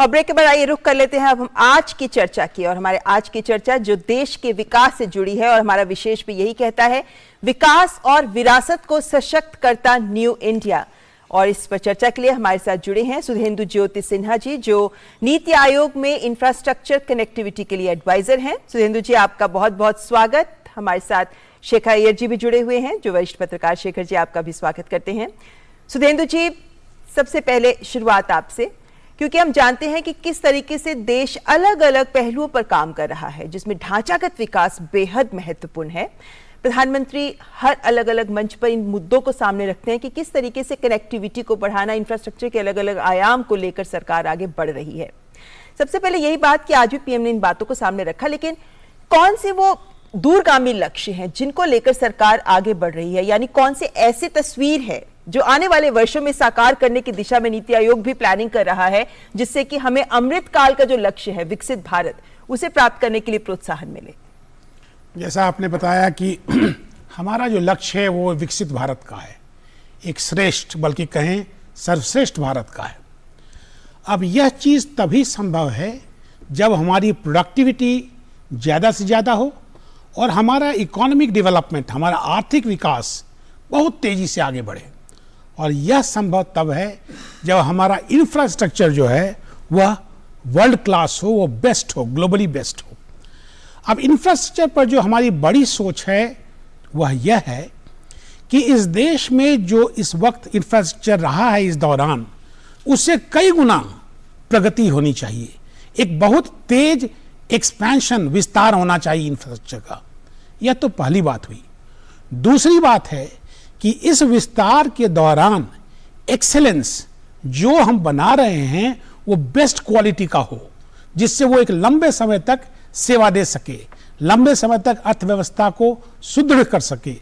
और ब्रेक के बाद आइए रुख कर लेते हैं अब हम आज की चर्चा की। और हमारे आज की चर्चा जो देश के विकास से जुड़ी है और हमारा विशेष भी यही कहता है, विकास और विरासत को सशक्त करता न्यू इंडिया। और इस पर चर्चा के लिए हमारे साथ जुड़े हैं सुधेंदु ज्योति सिन्हा जी, जो नीति आयोग में इंफ्रास्ट्रक्चर कनेक्टिविटी के लिए एडवाइजर हैं। सुधेंदु जी, आपका बहुत बहुत स्वागत। हमारे साथ शेखर अय्यर जी भी जुड़े हुए हैं, जो वरिष्ठ पत्रकार। शेखर जी, आपका भी स्वागत करते हैं। सुधेंदु जी, सबसे पहले शुरुआत आपसे, क्योंकि हम जानते हैं कि किस तरीके से देश अलग अलग पहलुओं पर काम कर रहा है, जिसमें ढांचागत विकास बेहद महत्वपूर्ण है। प्रधानमंत्री हर अलग अलग मंच पर इन मुद्दों को सामने रखते हैं कि किस तरीके से कनेक्टिविटी को बढ़ाना, इंफ्रास्ट्रक्चर के अलग अलग आयाम को लेकर सरकार आगे बढ़ रही है। सबसे पहले यही बात कि आज भी पीएम ने इन बातों को सामने रखा, लेकिन कौन से वो दूरगामी लक्ष्य हैं जिनको लेकर सरकार आगे बढ़ रही है? यानी कौन से ऐसी तस्वीर है जो आने वाले वर्षों में साकार करने की दिशा में नीति आयोग भी प्लानिंग कर रहा है, जिससे कि हमें अमृत काल का जो लक्ष्य है विकसित भारत, उसे प्राप्त करने के लिए प्रोत्साहन मिले? जैसा आपने बताया कि हमारा जो लक्ष्य है वो विकसित भारत का है, एक श्रेष्ठ, बल्कि कहें सर्वश्रेष्ठ भारत का है। अब यह चीज़ तभी संभव है जब हमारी प्रोडक्टिविटी ज़्यादा से ज़्यादा हो और हमारा इकोनॉमिक डेवलपमेंट, हमारा आर्थिक विकास बहुत तेज़ी से आगे बढ़े। और यह संभव तब है जब हमारा इंफ्रास्ट्रक्चर जो है वह वर्ल्ड क्लास हो, वो बेस्ट हो, ग्लोबली बेस्ट हो। अब इंफ्रास्ट्रक्चर पर जो हमारी बड़ी सोच है वह यह है कि इस देश में जो इस वक्त इंफ्रास्ट्रक्चर रहा है इस दौरान, उससे कई गुना प्रगति होनी चाहिए। एक बहुत तेज एक्सपेंशन, विस्तार होना चाहिए इंफ्रास्ट्रक्चर का। यह तो पहली बात हुई। दूसरी बात है कि इस विस्तार के दौरान एक्सेलेंस जो हम बना रहे हैं वो बेस्ट क्वालिटी का हो, जिससे वो एक लंबे समय तक सेवा दे सके, लंबे समय तक अर्थव्यवस्था को सुदृढ़ कर सके।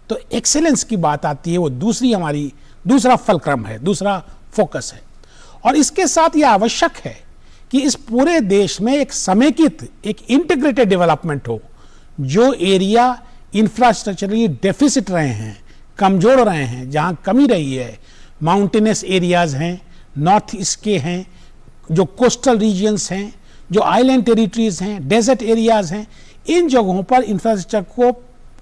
तो एक्सेलेंस की बात आती है, वो दूसरा फलक्रम है, दूसरा फोकस है। और इसके साथ ये आवश्यक है कि इस पूरे देश में एक समेकित, एक इंटीग्रेटेड डेवलपमेंट हो। जो एरिया इंफ्रास्ट्रक्चरली डेफिसिट रहे हैं, कमजोर रहे हैं, जहां कमी रही है, माउंटेनस एरियाज हैं, नॉर्थ ईस्ट के हैं, जो कोस्टल रीजन्स हैं, जो आइलैंड टेरिटरीज हैं, डेजर्ट एरियाज हैं, इन जगहों पर इंफ्रास्ट्रक्चर को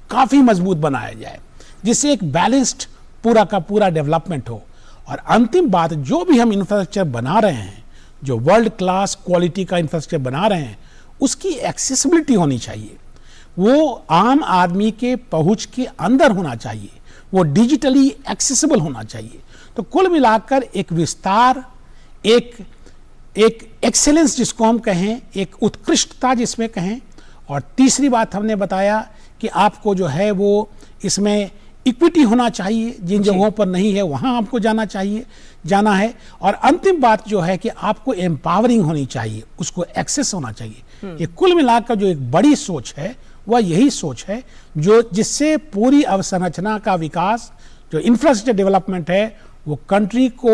काफ़ी मजबूत बनाया जाए, जिससे एक बैलेंस्ड पूरा का पूरा डेवलपमेंट हो। और अंतिम बात, जो भी हम इंफ्रास्ट्रक्चर बना रहे हैं, जो वर्ल्ड क्लास क्वालिटी का इंफ्रास्ट्रक्चर बना रहे हैं, उसकी एक्सेसिबिलिटी होनी चाहिए। वो आम आदमी के पहुंच के अंदर होना चाहिए, वो डिजिटली एक्सेसिबल होना चाहिए। तो कुल मिलाकर एक विस्तार, एक एक्सेलेंस जिसको हम कहें, एक उत्कृष्टता जिसमें कहें। और तीसरी बात हमने बताया कि आपको जो है वो इसमें इक्विटी होना चाहिए, जिन जगहों पर नहीं है वहाँ आपको जाना है। और अंतिम बात जो है कि आपको एम्पावरिंग होनी चाहिए, उसको एक्सेस होना चाहिए। ये कुल मिलाकर जो एक बड़ी सोच है वह यही सोच है, जिससे पूरी अवसंरचना का विकास, जो इंफ्रास्ट्रक्चर डेवलपमेंट है, वो कंट्री को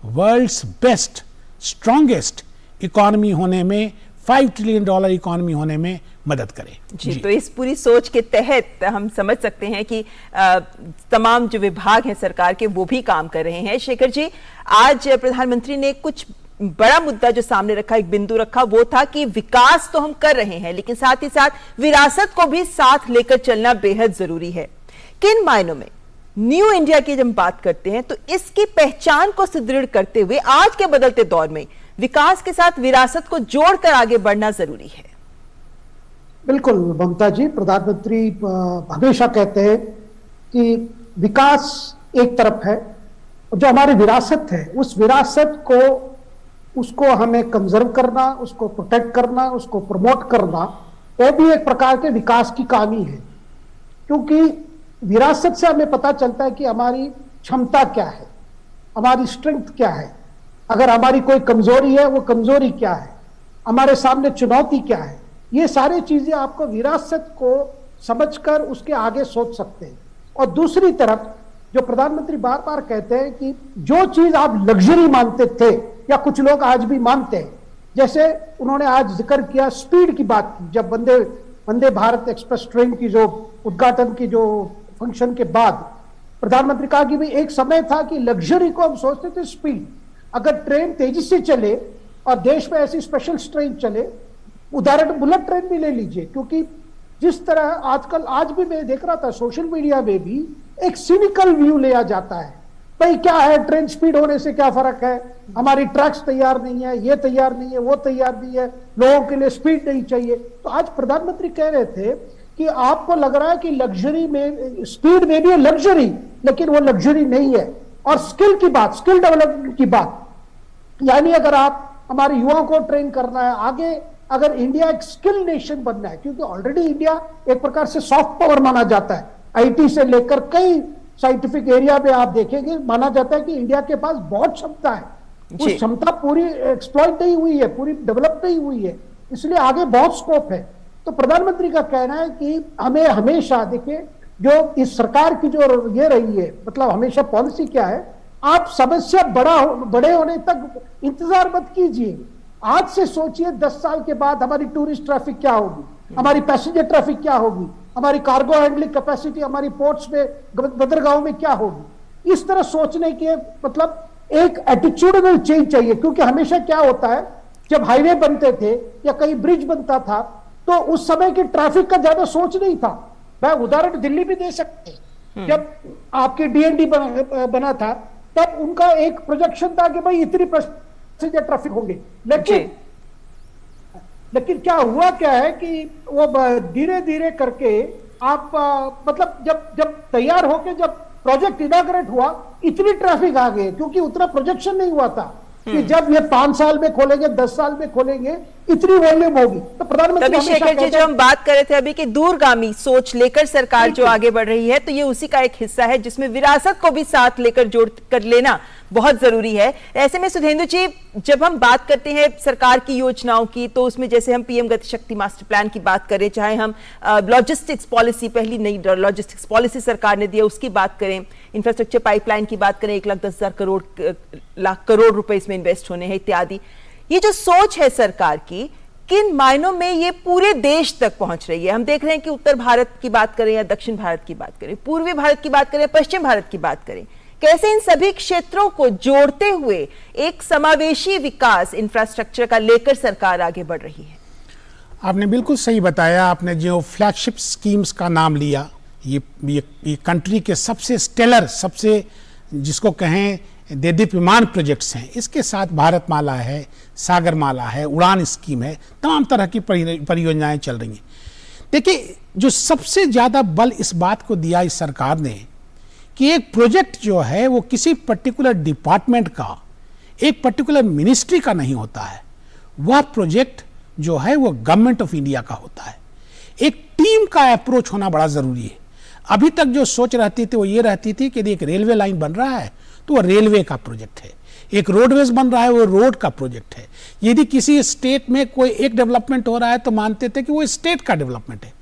वर्ल्ड्स बेस्ट, स्ट्रॉन्गेस्ट इकोनॉमी होने में, $5 ट्रिलियन इकोनॉमी होने में मदद करे। जी, तो इस पूरी सोच के तहत हम समझ सकते हैं कि तमाम जो विभाग हैं सरकार के, वो भी काम कर रहे हैं। शेखर जी, आज प्रधानमंत्री ने कुछ बड़ा मुद्दा जो सामने रखा, एक बिंदु रखा, वो था कि विकास तो हम कर रहे हैं, लेकिन साथ ही साथ विरासत को भी साथ लेकर चलना बेहद जरूरी है। किन मायनों में न्यू इंडिया की जब बात करते हैं तो इसकी पहचान को सुदृढ़ करते हुए आज के बदलते दौर में विकास के साथ विरासत को जोड़कर आगे बढ़ना जरूरी है? बिल्कुल ममता जी, प्रधानमंत्री हमेशा कहते हैं कि विकास एक तरफ है, जो हमारी विरासत है उस विरासत को, उसको हमें कंजर्व करना, उसको प्रोटेक्ट करना, उसको प्रमोट करना, वो भी एक प्रकार के विकास की कहानी है। क्योंकि विरासत से हमें पता चलता है कि हमारी क्षमता क्या है, हमारी स्ट्रेंथ क्या है, अगर हमारी कोई कमजोरी है वो कमजोरी क्या है, हमारे सामने चुनौती क्या है। ये सारी चीजें आपको विरासत को समझकर उसके आगे सोच सकते हैं। और दूसरी तरफ जो प्रधानमंत्री बार बार कहते हैं कि जो चीज आप लग्जरी मानते थे, या कुछ लोग आज भी मानते हैं, जैसे उन्होंने आज जिक्र किया स्पीड की बात की, जब वंदे भारत एक्सप्रेस ट्रेन की जो उद्घाटन की जो फंक्शन के बाद प्रधानमंत्री कहा कि भाई एक समय था कि लग्जरी को हम सोचते थे स्पीड, अगर ट्रेन तेजी से चले और देश में ऐसी स्पेशल ट्रेन चले। उदाहरण बुलेट ट्रेन भी ले लीजिए, क्योंकि जिस तरह आजकल, आज भी मैं देख रहा था सोशल मीडिया में भी एक सिनिकल व्यू लिया जाता है, भाई क्या है, ट्रेन स्पीड होने से क्या फर्क है, हमारी ट्रैक्स तैयार नहीं है, ये तैयार नहीं है, वो तैयार नहीं है, लोगों के लिए स्पीड नहीं चाहिए। तो आज प्रधानमंत्री कह रहे थे कि आपको लग रहा है कि लग्जरी में, स्पीड में भी है लग्जरी, लेकिन वो लग्जरी नहीं है। और स्किल की बात, स्किल डेवलपमेंट की बात, यानी अगर आप हमारे युवाओं को ट्रेन करना है आगे, अगर इंडिया एक स्किल नेशन बनना है, क्योंकि ऑलरेडी इंडिया एक प्रकार से सॉफ्ट पावर माना जाता है, आईटी से लेकर कई साइंटिफिक एरिया में आप देखेंगे, माना जाता है कि इंडिया के पास बहुत क्षमता है, उस क्षमता पूरी एक्सप्लॉइट नहीं हुई है, पूरी डेवलप नहीं हुई है, इसलिए आगे बहुत स्कोप है। तो प्रधानमंत्री का कहना है कि हमें हमेशा, देखिए जो इस सरकार की जो ये रही है, मतलब हमेशा पॉलिसी क्या है, आप समस्या बड़े होने तक इंतजार मत कीजिए, आज से सोचिए 10 साल के बाद हमारी टूरिस्ट ट्रैफिक क्या होगी, हमारी पैसेंजर ट्रैफिक क्या होगी, हमारी कार्गो हैंडलिंग कैपेसिटी हमारी पोर्ट्स में, बंदरगाहों में क्या होगी। इस तरह सोचने के मतलब एक एटीट्यूडल चेंज चाहिए, क्योंकि हमेशा क्या होता है, जब हाईवे बनते थे या कहीं ब्रिज बनता था तो उस समय की ट्रैफिक का ज्यादा सोच नहीं था। मैं उदाहरण दिल्ली भी दे सकते हैं, जब आपकी डीएनडी बना था तब उनका एक प्रोजेक्शन था कि भाई इतनी पैसेंजर ट्रैफिक होंगे, लेकिन क्या हुआ क्या है कि वो धीरे धीरे करके आप मतलब जब तैयार होके जब प्रोजेक्ट इनॉग्रेट हुआ, इतनी ट्रैफिक आ गई, क्योंकि उतना प्रोजेक्शन नहीं हुआ था कि जब ये 5 साल में खोलेंगे, 10 साल में खोलेंगे, इतनी वॉल्यूम होगी। तो प्रधानमंत्री शेखर जी, जो हम बात कर रहे थे अभी कि दूरगामी सोच लेकर सरकार जो आगे बढ़ रही है, तो ये उसी का एक हिस्सा है जिसमें विरासत को भी साथ लेकर जोड़ कर लेना बहुत जरूरी है। ऐसे में सुधेंदु जी, जब हम बात करते हैं सरकार की योजनाओं की, तो उसमें जैसे हम पीएम गति शक्ति मास्टर प्लान की बात करें, चाहे हम लॉजिस्टिक्स पॉलिसी, पहली नई लॉजिस्टिक्स पॉलिसी सरकार ने दी है उसकी बात करें, इंफ्रास्ट्रक्चर पाइपलाइन की बात करें, 1,10,000 लाख करोड़ रुपए इसमें इन्वेस्ट होने हैं इत्यादि, ये जो सोच है सरकार की, किन मायनों में ये पूरे देश तक पहुंच रही है? हम देख रहे हैं कि उत्तर भारत की बात करें या दक्षिण भारत की बात करें, पूर्वी भारत की बात करें, पश्चिम भारत की बात करें, कैसे इन सभी क्षेत्रों को जोड़ते हुए एक समावेशी विकास इंफ्रास्ट्रक्चर का लेकर सरकार आगे बढ़ रही है? आपने बिल्कुल सही बताया। आपने जो फ्लैगशिप स्कीम्स का नाम लिया, ये कंट्री के सबसे स्टेलर, सबसे जिसको कहें देदीप्यमान प्रोजेक्ट्स हैं। इसके साथ भारतमाला है, सागरमाला है, उड़ान स्कीम है, तमाम तरह की परियोजनाएं चल रही हैं। देखिए, जो सबसे ज़्यादा बल इस बात को दिया इस सरकार ने कि एक प्रोजेक्ट जो है वो किसी पर्टिकुलर डिपार्टमेंट का, एक पर्टिकुलर मिनिस्ट्री का नहीं होता है, वह प्रोजेक्ट जो है वो गवर्नमेंट ऑफ इंडिया का होता है। एक टीम का अप्रोच होना बड़ा ज़रूरी है। अभी तक जो सोच रहती थी वो ये रहती थी कि यदि एक रेलवे लाइन बन रहा है तो वो रेलवे का प्रोजेक्ट है, एक रोडवेज बन रहा है वो रोड का प्रोजेक्ट है, यदि किसी स्टेट में कोई एक डेवलपमेंट हो रहा है तो मानते थे कि वो स्टेट का डेवलपमेंट है।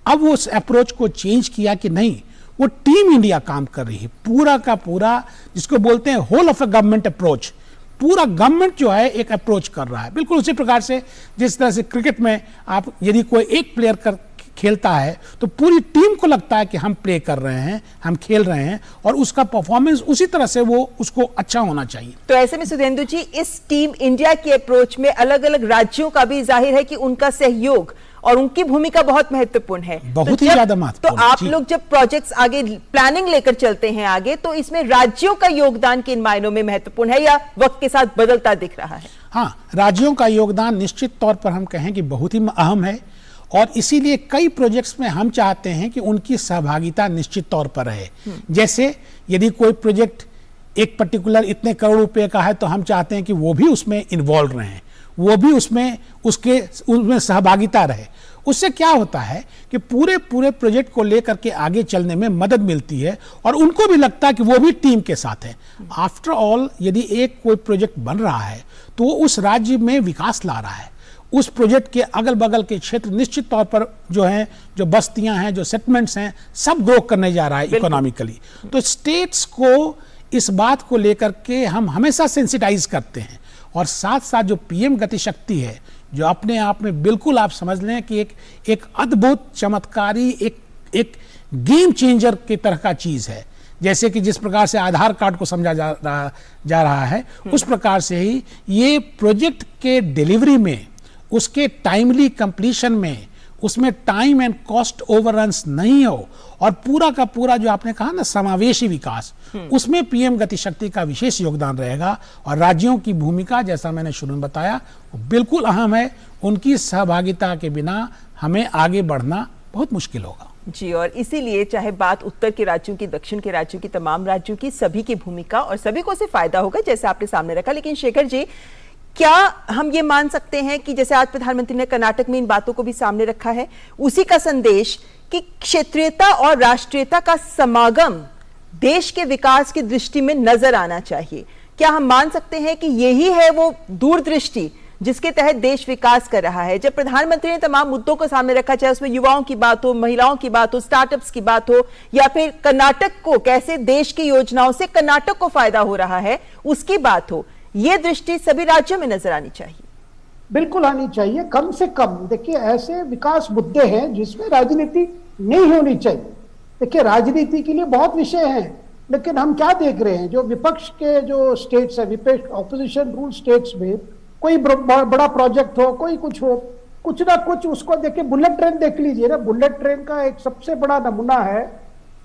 अब वो उस अप्रोच को चेंज किया कि नहीं, वो टीम इंडिया काम कर रही है, पूरा का पूरा, जिसको बोलते हैं whole of a government approach. पूरा गवर्नमेंट जो है एक अप्रोच कर रहा है, बिल्कुल उसी प्रकार से जिस तरह से क्रिकेट में आप यदि कोई एक प्लेयर खेलता है तो पूरी टीम को लगता है कि हम प्ले कर रहे हैं, हम खेल रहे हैं, और उसका परफॉर्मेंस उसी तरह से वो उसको अच्छा होना चाहिए। तो ऐसे में सुधेंदु जी, इस टीम इंडिया की अप्रोच में अलग अलग राज्यों का भी जाहिर है कि उनका सहयोग और उनकी भूमिका बहुत महत्वपूर्ण है, बहुत ही ज्यादा महत्वपूर्ण। तो आप लोग जब प्रोजेक्ट्स आगे प्लानिंग लेकर चलते हैं आगे, तो इसमें राज्यों का योगदान किन मायनों में महत्वपूर्ण है या वक्त के साथ बदलता दिख रहा है? हाँ, राज्यों का योगदान निश्चित तौर पर हम कहें कि बहुत ही अहम है, और इसीलिए कई प्रोजेक्ट्स में हम चाहते हैं कि उनकी सहभागिता निश्चित तौर पर रहे। जैसे यदि कोई प्रोजेक्ट एक पर्टिकुलर इतने करोड़ रुपए का है तो हम चाहते हैं कि वो भी उसमें इन्वॉल्व रहें, वो भी उसमें सहभागिता रहे। उससे क्या होता है कि पूरे प्रोजेक्ट को लेकर के आगे चलने में मदद मिलती है, और उनको भी लगता है कि वो भी टीम के साथ है। आफ्टर ऑल, यदि एक कोई प्रोजेक्ट बन रहा है तो वो उस राज्य में विकास ला रहा है, उस प्रोजेक्ट के अगल बगल के क्षेत्र निश्चित तौर पर जो हैं, जो बस्तियां हैं, जो सेटलमेंट्स हैं, सब ग्रो करने जा रहा है इकोनॉमिकली। तो स्टेट्स को इस बात को लेकर के हम हमेशा सेंसिटाइज करते हैं, और साथ साथ जो पीएम गति शक्ति है, जो अपने आप में बिल्कुल आप समझ लें कि एक अद्भुत चमत्कारी एक गेम चेंजर की तरह का चीज़ है, जैसे कि जिस प्रकार से आधार कार्ड को समझा जा रहा है, उस प्रकार से ही ये प्रोजेक्ट के डिलीवरी में, उसके टाइमली कंप्लीशन में, उसमें टाइम एंड कॉस्ट ओवररन्स नहीं हो, और पूरा का पूरा जो आपने कहा ना समावेशी विकास, उसमें पीएम गति शक्ति का विशेष योगदान रहेगा। और राज्यों की भूमिका, जैसा मैंने शुरू में बताया, वो बिल्कुल अहम है। उनकी सहभागिता के बिना हमें आगे बढ़ना बहुत मुश्किल होगा। जी, और इसीलिए चाहे बात उत्तर के राज्यों की, दक्षिण के राज्यों की, तमाम राज्यों की, सभी की भूमिका और सभी को से फायदा होगा, जैसे आपने सामने रखा। लेकिन शेखर जी, क्या हम ये मान सकते हैं कि जैसे आज प्रधानमंत्री ने कर्नाटक में इन बातों को भी सामने रखा है, उसी का संदेश कि क्षेत्रीयता और राष्ट्रीयता का समागम देश के विकास की दृष्टि में नजर आना चाहिए? क्या हम मान सकते हैं कि यही है वो दूरदृष्टि जिसके तहत देश विकास कर रहा है? जब प्रधानमंत्री ने तमाम मुद्दों को सामने रखा, चाहे उसमें युवाओं की बात हो, महिलाओं की बात हो, स्टार्टअप्स की बात हो, या फिर कर्नाटक को कैसे देश की योजनाओं से कर्नाटक को फायदा हो रहा है उसकी बात हो, ये दृष्टि सभी राज्यों में नजर आनी चाहिए। बिल्कुल आनी चाहिए। कम से कम देखिए, ऐसे विकास मुद्दे हैं जिसमें राजनीति नहीं होनी चाहिए। देखिए, राजनीति के लिए बहुत विषय हैं, लेकिन हम क्या देख रहे हैं, जो विपक्ष के जो स्टेट्स है, विपक्ष ऑपोजिशन रूल स्टेट्स में कोई बड़ा प्रोजेक्ट हो, कोई कुछ हो, कुछ ना कुछ उसको देखिए। बुलेट ट्रेन देख लीजिए ना, बुलेट ट्रेन का एक सबसे बड़ा नमूना है,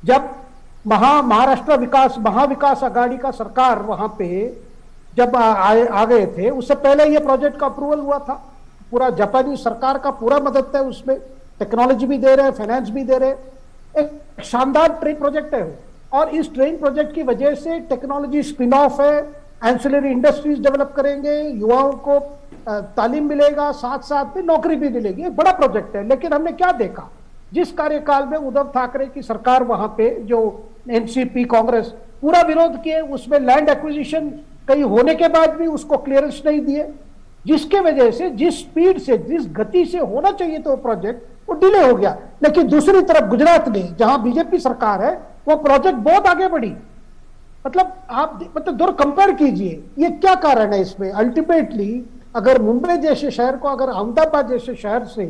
जब महाराष्ट्र महाविकास आघाड़ी का सरकार वहां पे जब आ गए थे, उससे पहले ये प्रोजेक्ट का अप्रूवल हुआ था। पूरा जापानी सरकार का पूरा मदद है, उसमें टेक्नोलॉजी भी दे रहे हैं, फाइनेंस भी दे रहे हैं। एक शानदार ट्रेन प्रोजेक्ट है, और इस ट्रेन प्रोजेक्ट की वजह से टेक्नोलॉजी स्पिन ऑफ है, एंसिलरी इंडस्ट्रीज डेवलप करेंगे, युवाओं को तालीम मिलेगा, साथ साथ में नौकरी भी मिलेगी। एक बड़ा प्रोजेक्ट है। लेकिन हमने क्या देखा, जिस कार्यकाल में उद्धव ठाकरे की सरकार वहां पे, जो एनसीपी कांग्रेस पूरा विरोध किए, उसमें लैंड एक्विजिशन कहीं होने के बाद भी उसको क्लियरेंस नहीं दिए, जिसके वजह से जिस स्पीड से, जिस गति से होना चाहिए तो प्रोजेक्ट, वो डिले हो गया। लेकिन दूसरी तरफ गुजरात में, जहां बीजेपी सरकार है, वो प्रोजेक्ट बहुत आगे बढ़ी। आप दो कंपेयर कीजिए, ये क्या कारण है इसमें? अल्टीमेटली अगर मुंबई जैसे शहर को, अगर अहमदाबाद जैसे शहर से,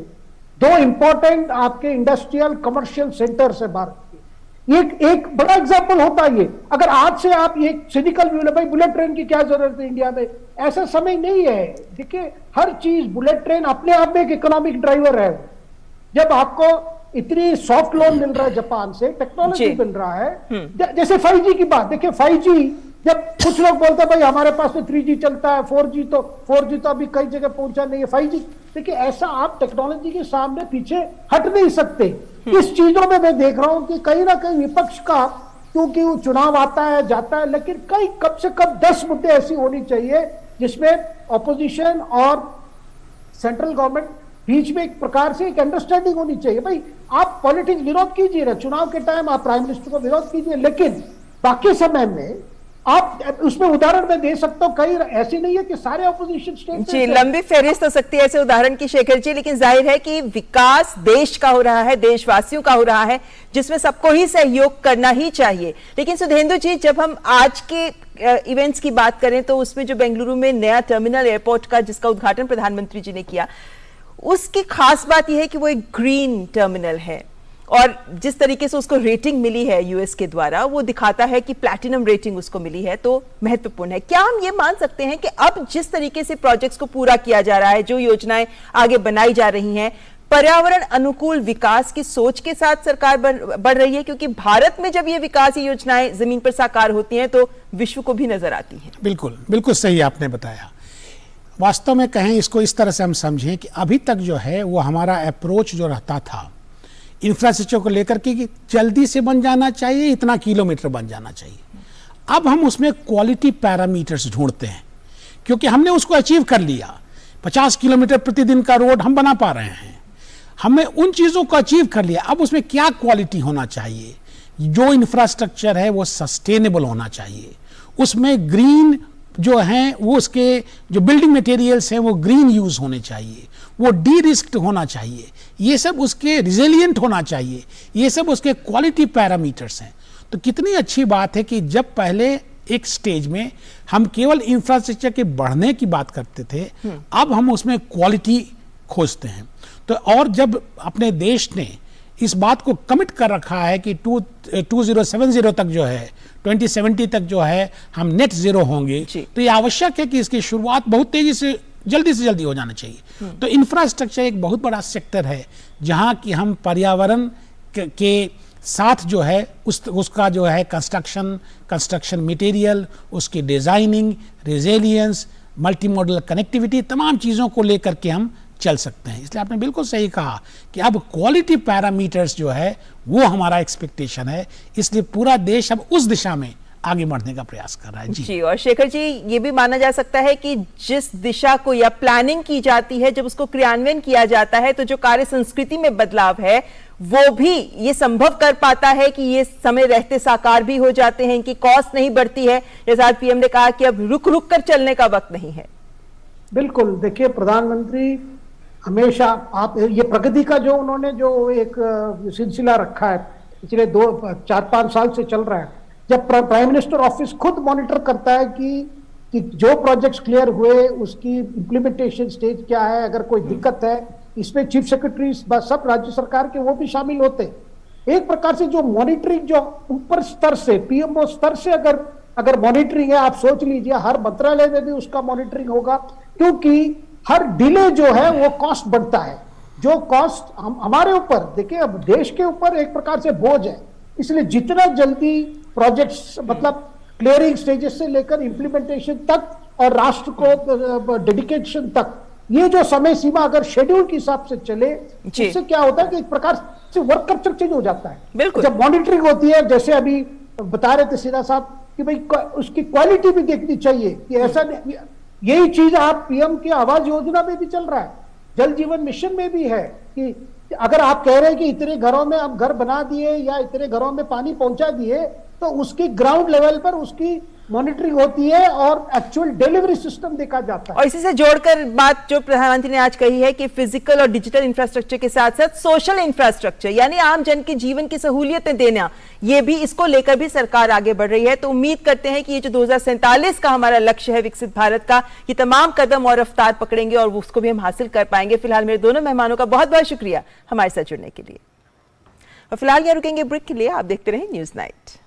दो इंपॉर्टेंट आपके इंडस्ट्रियल कमर्शियल सेंटर है भारत के, ये एक बड़ा एग्जांपल होता है। ये अगर आज से आप ये सिनिकल व्यू, भाई बुलेट ट्रेन की क्या जरूरत है इंडिया में, ऐसा समय नहीं है। देखिए, हर चीज, बुलेट ट्रेन अपने आप में एक इकोनॉमिक ड्राइवर है। जब आपको इतनी सॉफ्ट लोन मिल रहा है जापान से, टेक्नोलॉजी मिल रहा है, जैसे 5G की बात देखिए। 5G, जब कुछ लोग बोलते हैं भाई हमारे पास तो 3G चलता है, 4G तो अभी कई जगह पहुंचा नहीं है, 5G, देखिए ऐसा आप टेक्नोलॉजी के सामने पीछे हट नहीं सकते। इस चीजों में मैं देख रहा हूं कि कहीं ना कहीं विपक्ष का, क्योंकि वो चुनाव आता है जाता है, लेकिन कई कम से कम 10 मुद्दे ऐसी होनी चाहिए जिसमें ऑपोजिशन और सेंट्रल गवर्नमेंट बीच में एक प्रकार से एक अंडरस्टैंडिंग होनी चाहिए। भाई आप पॉलिटिक्स विरोध कीजिए ना, चुनाव के टाइम आप प्राइम मिनिस्टर को विरोध कीजिए, लेकिन बाकी समय में आप उसमें उदाहरण मैं दे सकता हूं, कई ऐसी नहीं है कि सारे ऑपोजिशन स्टेट जी, लंबी फहरिस्त हो सकती है ऐसे उदाहरण की शेखर जी, लेकिन जाहिर है कि विकास देश का हो रहा है, देशवासियों का हो रहा है, जिसमें सबको ही सहयोग करना ही चाहिए। लेकिन सुधेंदु जी, जब हम आज के इवेंट्स की बात करें तो उसमें जो बेंगलुरु में नया टर्मिनल एयरपोर्ट का, जिसका उद्घाटन प्रधानमंत्री जी ने किया, उसकी खास बात यह है कि वो एक ग्रीन टर्मिनल है, और जिस तरीके से उसको रेटिंग मिली है यूएस के द्वारा, वो दिखाता है कि प्लैटिनम रेटिंग उसको मिली है, तो महत्वपूर्ण है। क्या हम ये मान सकते हैं कि अब जिस तरीके से प्रोजेक्ट्स को पूरा किया जा रहा है, जो योजनाएं आगे बनाई जा रही हैं, पर्यावरण अनुकूल विकास की सोच के साथ सरकार बढ़ रही है? क्योंकि भारत में जब ये विकास योजनाएं जमीन पर साकार होती हैं तो विश्व को भी नजर आती है। बिल्कुल बिल्कुल सही आपने बताया। वास्तव में कहें, इसको इस तरह से हम समझें कि अभी तक जो है वो हमारा अप्रोच जो रहता था इंफ्रास्ट्रक्चर को लेकर के कि जल्दी से बन जाना चाहिए, इतना किलोमीटर बन जाना चाहिए, अब हम उसमें क्वालिटी पैरामीटर्स ढूंढते हैं, क्योंकि हमने उसको अचीव कर लिया। 50 किलोमीटर प्रतिदिन का रोड हम बना पा रहे हैं, हमने उन चीज़ों को अचीव कर लिया। अब उसमें क्या क्वालिटी होना चाहिए? जो इंफ्रास्ट्रक्चर है वो सस्टेनेबल होना चाहिए, उसमें ग्रीन जो हैं वो, उसके जो बिल्डिंग मटेरियल्स हैं वो ग्रीन यूज होने चाहिए, वो डी रिस्क्ड होना चाहिए, ये सब उसके रिजिलियंट होना चाहिए, ये सब उसके क्वालिटी पैरामीटर्स हैं। तो कितनी अच्छी बात है कि जब पहले एक स्टेज में हम केवल इंफ्रास्ट्रक्चर के बढ़ने की बात करते थे, अब हम उसमें क्वालिटी खोजते हैं। तो और जब अपने देश ने इस बात को कमिट कर रखा है कि 2070 तक जो है 2070 तक जो है हम नेट जीरो होंगे, तो ये आवश्यक है कि इसकी शुरुआत बहुत तेजी से जल्दी हो जाना चाहिए। तो इंफ्रास्ट्रक्चर एक बहुत बड़ा सेक्टर है जहां कि हम पर्यावरण के साथ जो है उसका जो है कंस्ट्रक्शन मटेरियल, उसकी designing, resilience, multi modal connectivity, तमाम चीज़ों को लेकर के हम चल सकते हैं। इसलिए आपने बिल्कुल सही कहा कि अब क्वालिटी पैरामीटर्स जो है वो हमारा एक्सपेक्टेशन है, इसलिए पूरा देश अब उस दिशा में आगे बढ़ने का प्रयास कर रहा है। जी, और शेखर जी, ये भी माना जा सकता है कि जिस दिशा को या प्लानिंग की जाती है, जब उसको क्रियान्वयन किया जाता है, तो जो कार्य संस्कृति में बदलाव है वो भी ये संभव कर पाता है कि ये समय रहते साकार भी हो जाते हैं, इनकी कॉस्ट नहीं बढ़ती है। जैसा आज पीएम ने कहा कि अब रुक कर चलने का वक्त नहीं है। बिल्कुल, देखिए प्रधानमंत्री हमेशा आप ये प्रगति का जो उन्होंने जो एक सिलसिला रखा है पिछले 4-5 साल से चल रहा है, जब प्राइम मिनिस्टर ऑफिस खुद मॉनिटर करता है कि जो प्रोजेक्ट्स क्लियर हुए उसकी इंप्लीमेंटेशन स्टेज क्या है, अगर कोई दिक्कत है, इसमें चीफ सेक्रेटरी सब राज्य सरकार के वो भी शामिल होते। एक प्रकार से जो मॉनिटरिंग जो ऊपर स्तर से पीएमओ स्तर से अगर मॉनिटरिंग है, आप सोच लीजिए हर मंत्रालय में भी उसका मॉनिटरिंग होगा, क्योंकि हर डिले जो है वो कॉस्ट बढ़ता है। जो कॉस्ट हमारे ऊपर, देखिए अब देश के ऊपर एक प्रकार से बोझ है, इसलिए जितना जल्दी प्रोजेक्ट्स मतलब क्लियरिंग स्टेजेस से लेकर इंप्लीमेंटेशन तक और राष्ट्र को डेडिकेशन तक, ये जो समय सीमा अगर शेड्यूल के हिसाब से चले, इससे क्या होता है कि एक प्रकार से वर्क कल्चर चेंज हो जाता है। बिल्कुल, जब मॉनिटरिंग होती है, जैसे अभी बता रहे थे सिन्हा साहब कि भाई उसकी क्वालिटी भी देखनी चाहिए कि ऐसा नहीं, यही चीज आप पीएम की आवास योजना में भी चल रहा है, जल जीवन मिशन में भी है कि अगर आप कह रहे हैं कि इतने घरों में आप घर बना दिए या इतने घरों में पानी पहुंचा दिए, तो उसकी ग्राउंड लेवल पर उसकी मॉनिटरिंग होती है और एक्चुअल डिलीवरी सिस्टम देखा जाता है। और इसी से जोड़कर बात जो प्रधानमंत्री ने आज कही है कि फिजिकल और डिजिटल इंफ्रास्ट्रक्चर के साथ साथ सोशल इंफ्रास्ट्रक्चर यानी आम जन के जीवन की सहूलियतें देना, ये भी, इसको लेकर भी सरकार आगे बढ़ रही है। तो उम्मीद करते हैं कि ये जो 2047 का हमारा लक्ष्य है विकसित भारत का, ये तमाम कदम और रफ्तार पकड़ेंगे और उसको भी हम हासिल कर पाएंगे। फिलहाल मेरे दोनों मेहमानों का बहुत बहुत शुक्रिया हमारे साथ जुड़ने के लिए। और फिलहाल यहाँ रुकेंगे ब्रेक के लिए। आप देखते रहें न्यूज़ नाइट।